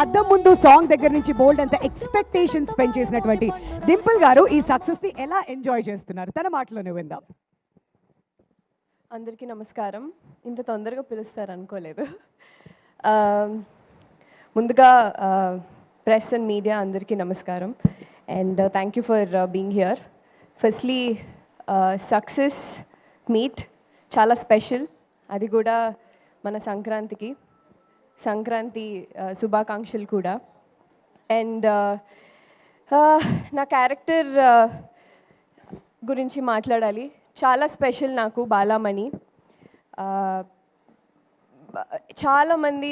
అద్దం ముందు సాంగ్ దగ్గర నుంచి బోల్డ్ అంత ఎక్స్పెక్టేషన్స్ స్పెండ్ చేసినటువంటి డింపుల్ గారు ఈ సక్సెస్ ని ఎలా ఎంజాయ్ చేస్తున్నారు తన మాటలోనే విందాం. అందరికీ నమస్కారం. ఇంత తొందరగా పిలుస్తారు అనుకోలేదు. ముందుగా ప్రెస్ అండ్ మీడియా అందరికీ నమస్కారం and thank you for being here. Firstly success meet చాలా స్పెషల్, అది కూడా మన సంక్రాంతి శుభాకాంక్షలు కూడా. అండ్ నా క్యారెక్టర్ గురించి మాట్లాడాలి. చాలా స్పెషల్ నాకు బాలామణి. చాలామంది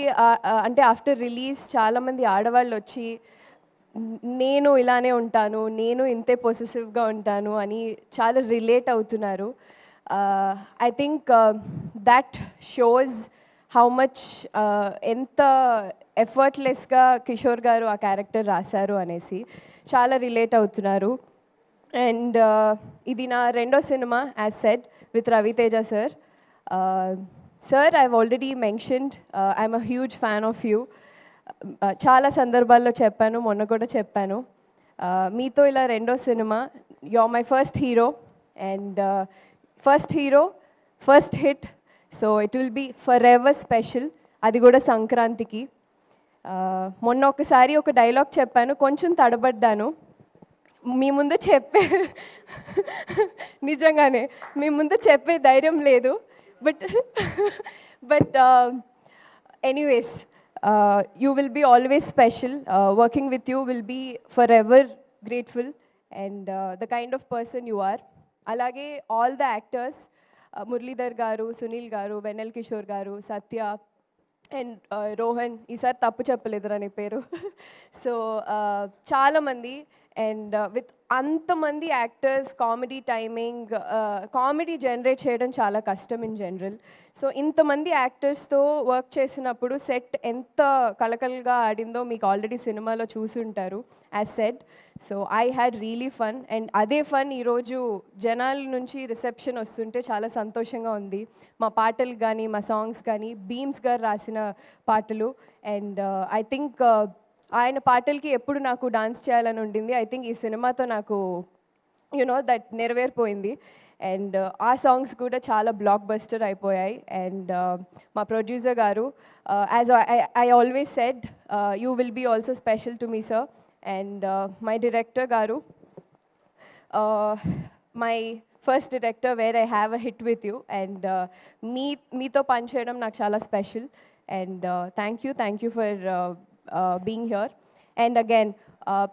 అంటే ఆఫ్టర్ రిలీజ్ చాలామంది ఆడవాళ్ళు వచ్చి నేను ఇలానే ఉంటాను, నేను ఇంతే పొసెసివ్గా ఉంటాను అని చాలా రిలేట్ అవుతున్నారు. I think that shows how much ఎంత ఎఫర్ట్లెస్గా కిషోర్ గారు ఆ క్యారెక్టర్ రాశారు అనేసి చాలా రిలేట్ అవుతున్నారు. అండ్ ఇది నా రెండో సినిమా as said with Ravi Teja sir. Sir, I've already mentioned I'm a huge fan of you. చాలా సందర్భాల్లో చెప్పాను, మొన్న కూడా చెప్పాను. మీతో ఇలా రెండో సినిమా, you are my first hero and first hit. So it will be forever special, అది కూడా సంక్రాంతికి. మొన్న ఒకసారి ఒక డైలాగ్ చెప్పాను, కొంచెం తడబడ్డాను. మీ ముందు నిజంగానే మీ ముందు చెప్పే ధైర్యం లేదు. But anyways, you will be always special. Working with you will be forever grateful and the kind of person you are. అలాగే all the actors, Muralidhar garu, Sunil గారు, వెన్నెల్ కిషోర్ గారు, సత్య అండ్ రోహన్, ఈసారి తప్పు చెప్పలేదురా నీ పేరు. సో చాలామంది అండ్ విత్ అంతమంది actors, comedy timing, comedy generate చేయడం చాలా కష్టం ఇన్ జనరల్. సో ఇంతమంది యాక్టర్స్తో వర్క్ చేసినప్పుడు సెట్ ఎంత కలకలగా ఆడిందో మీకు ఆల్రెడీ సినిమాలో చూసుంటారు as said. So I had really fun and అదే ఫన్ ఈరోజు జనాల నుంచి రిసెప్షన్ వస్తుంటే చాలా సంతోషంగా ఉంది. మా పాటలు కానీ, మా సాంగ్స్ కానీ, బీమ్స్ గారు రాసిన పాటలు. అండ్ ఐ థింక్ ఆయన పాటలకి ఎప్పుడు నాకు డాన్స్ చేయాలని ఉండింది. ఐ థింక్ ఈ సినిమాతో నాకు దట్ నెరవేరిపోయింది. అండ్ ఆ సాంగ్స్ కూడా చాలా బ్లాక్ బస్టర్ అయిపోయాయి. అండ్ మా ప్రొడ్యూసర్ గారు, as I always said, you will be also special to me sir. And my director గారు, my first director where I have a hit with you. And మీతో పనిచేయడం నాకు చాలా special. And thank you for being here. And again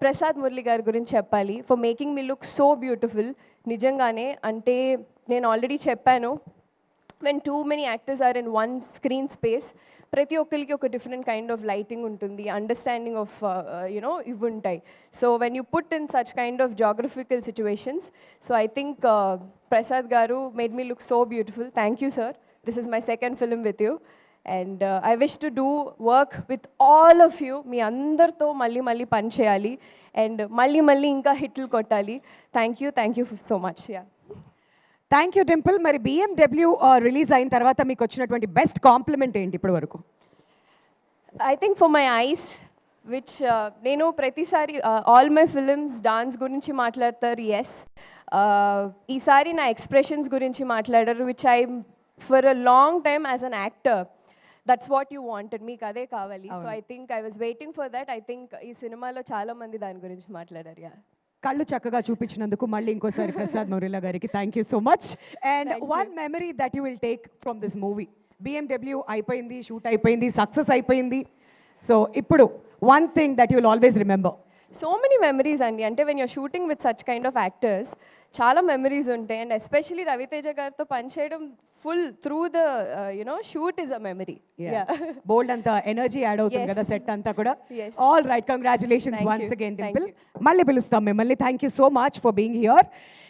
Prasad Murali గారి గురించి చెప్పాలి, for making me look so beautiful. నిజంగానే, అంటే నేను ఆల్రెడీ చెప్పాను, when too many actors are in one screen space, ప్రతి ఒక్కరికి ఒక డిఫరెంట్ కైండ్ ఆఫ్ లైటింగ్ ఉంటుంది, అండర్స్టాండింగ్ ఆఫ్ ఇవి ఉంటాయి. So when you put in such kind of geographical situations, so I think Prasad గారు made me look so beautiful. Thank you sir. This is my second film with you and I wish to do work with all of you. మీ అందరితో మళ్ళీ పని చేయాలి and మళ్ళీ ఇంకా హిట్లు కొట్టాలి. Thank you so much. Yeah, thank you Dimple. మరి BMW రిలీజ్ అయిన తర్వాత మీకు వచ్చినటువంటి బెస్ట్ కాంప్లిమెంట్ ఏంటి ఇప్పటి వరకు? I think for my eyes, which నేను ప్రతిసారి ఆల్ మై ఫిలిమ్స్ డాన్స్ గురించి మాట్లాడతారు, ఎస్. ఈసారి నా ఎక్స్ప్రెషన్స్ గురించి మాట్లాడారు, which I for a long time as an actor, that's what you wanted, మీకు అదే కావాలి. So I think I was waiting for that. I think ఈ సినిమాలో చాలా మంది దాని గురించి మాట్లాడారు. యా, కళ్ళు చక్కగా చూపించినందుకు మళ్ళీ ఇంకోసారి ప్రసాద్ మురళి గారికి thank you so much. And one memory that you will take from this movie. BMW అయిపోయింది, షూట్ అయిపోయింది, సక్సెస్ అయిపోయింది. సో ఇప్పుడు one thing that you will always remember. So many memories అండి. అంటే when you're shooting with such kind of actors చాలా memories ఉంటాయి. And especially Raviteja గారితో పనిచేయడం full through the shoot is a memory. బోల్డ్ అంత ఎనర్జీ యాడ్ అవుతుంది కదా సెట్ అంతా కూడా. All right, congratulations once again Dimple. మళ్ళీ పిలుస్తాం మిమ్మల్ని. Thank you so much for being here.